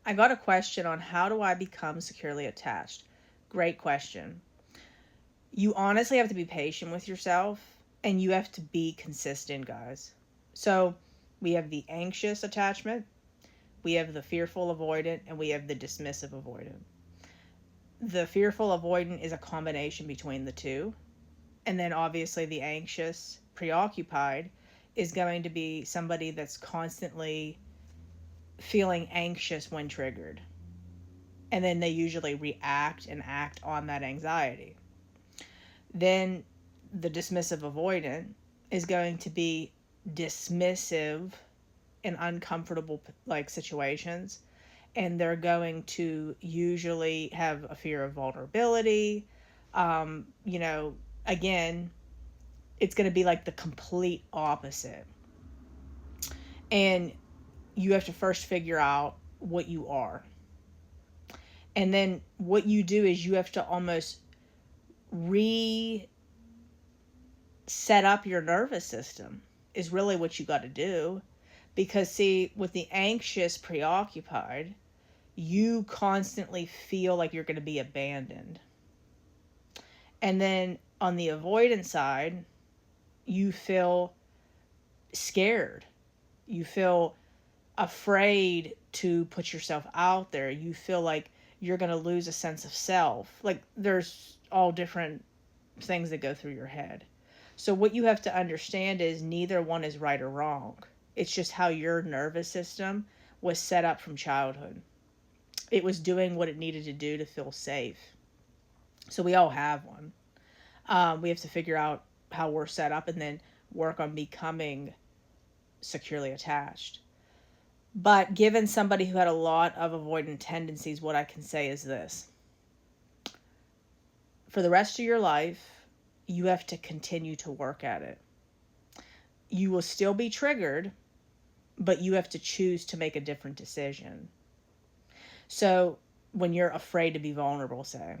I got a question on how do I become securely attached? Great question. You honestly have to be patient with yourself and you have to be consistent, guys. So, we have the anxious attachment, we have the fearful avoidant, and we have the dismissive avoidant. The fearful avoidant is a combination between the two. And then obviously the anxious preoccupied is going to be somebody that's constantly feeling anxious when triggered. And then they usually react and act on that anxiety. Then the dismissive avoidant is going to be dismissive in uncomfortable like situations, and they're going to usually have a fear of vulnerability. You know, again, it's going to be like the complete opposite. And you have to first figure out what you are. And then what you do is you have to almost re set up your nervous system, is really what you got to do. Because, see, with the anxious preoccupied, you constantly feel like you're going to be abandoned. And then on the avoidant side, you feel scared. You feel afraid to put yourself out there. You feel like you're going to lose a sense of self. Like, there's all different things that go through your head. So what you have to understand is neither one is right or wrong. It's just how your nervous system was set up from childhood. It was doing what it needed to do to feel safe. So we all have one. We have to figure out how we're set up and then work on becoming securely attached. But given somebody who had a lot of avoidant tendencies, what I can say is this. For the rest of your life, you have to continue to work at it. You will still be triggered, but you have to choose to make a different decision. So when you're afraid to be vulnerable, say,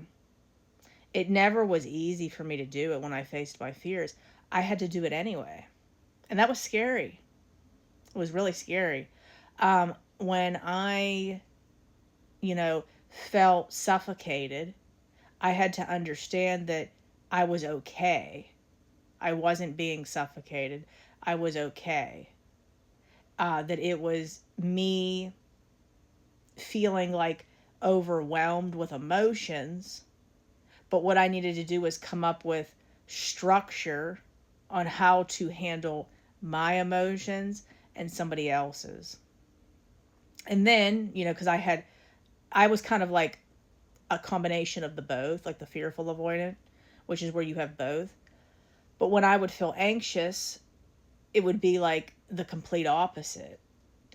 it never was easy for me to do it when I faced my fears. I had to do it anyway. And that was scary. It was really scary. When I, felt suffocated, I had to understand that I was okay. I wasn't being suffocated. I was okay. That it was me feeling like overwhelmed with emotions. But what I needed to do was come up with structure on how to handle my emotions and somebody else's. And then, because I was kind of like a combination of the both, like the fearful avoidant, which is where you have both. But when I would feel anxious, it would be like the complete opposite.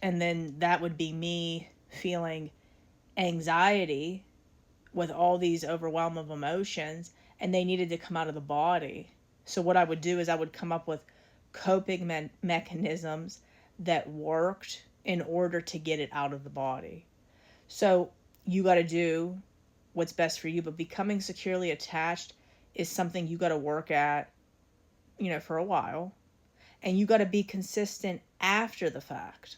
And then that would be me feeling anxiety with all these overwhelm of emotions, and they needed to come out of the body. So what I would do is I would come up with coping mechanisms that worked in order to get it out of the body. So you got to do what's best for you, but becoming securely attached is something you got to work at, for a while, and you got to be consistent after the fact.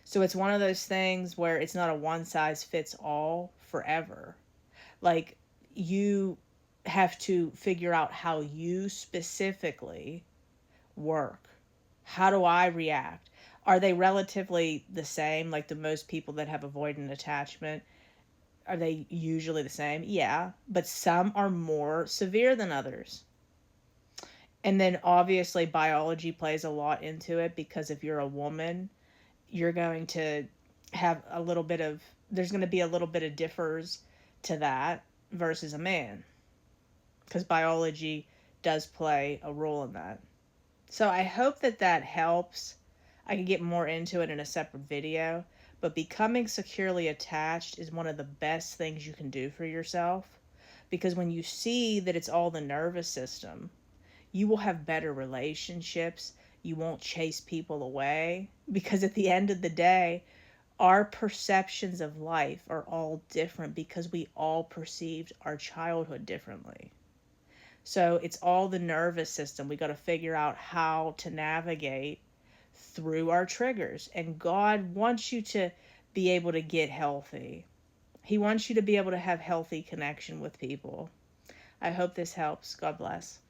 So it's one of those things where it's not a one size fits all forever. Like, you have to figure out how you specifically work. How do I react? Are they relatively the same? Like the most people that have avoidant attachment, are they usually the same? Yeah, but some are more severe than others. And then obviously biology plays a lot into it, because if you're a woman, you're going to have a little bit of, there's going to be a little bit of differs to that versus a man, because biology does play a role in that. So I hope that helps. I can get more into it in a separate video, but becoming securely attached is one of the best things you can do for yourself, because when you see that it's all the nervous system, you will have better relationships. You won't chase people away, because at the end of the day, our perceptions of life are all different because we all perceived our childhood differently. So it's all the nervous system. We got to figure out how to navigate through our triggers. And God wants you to be able to get healthy. He wants you to be able to have healthy connection with people. I hope this helps. God bless.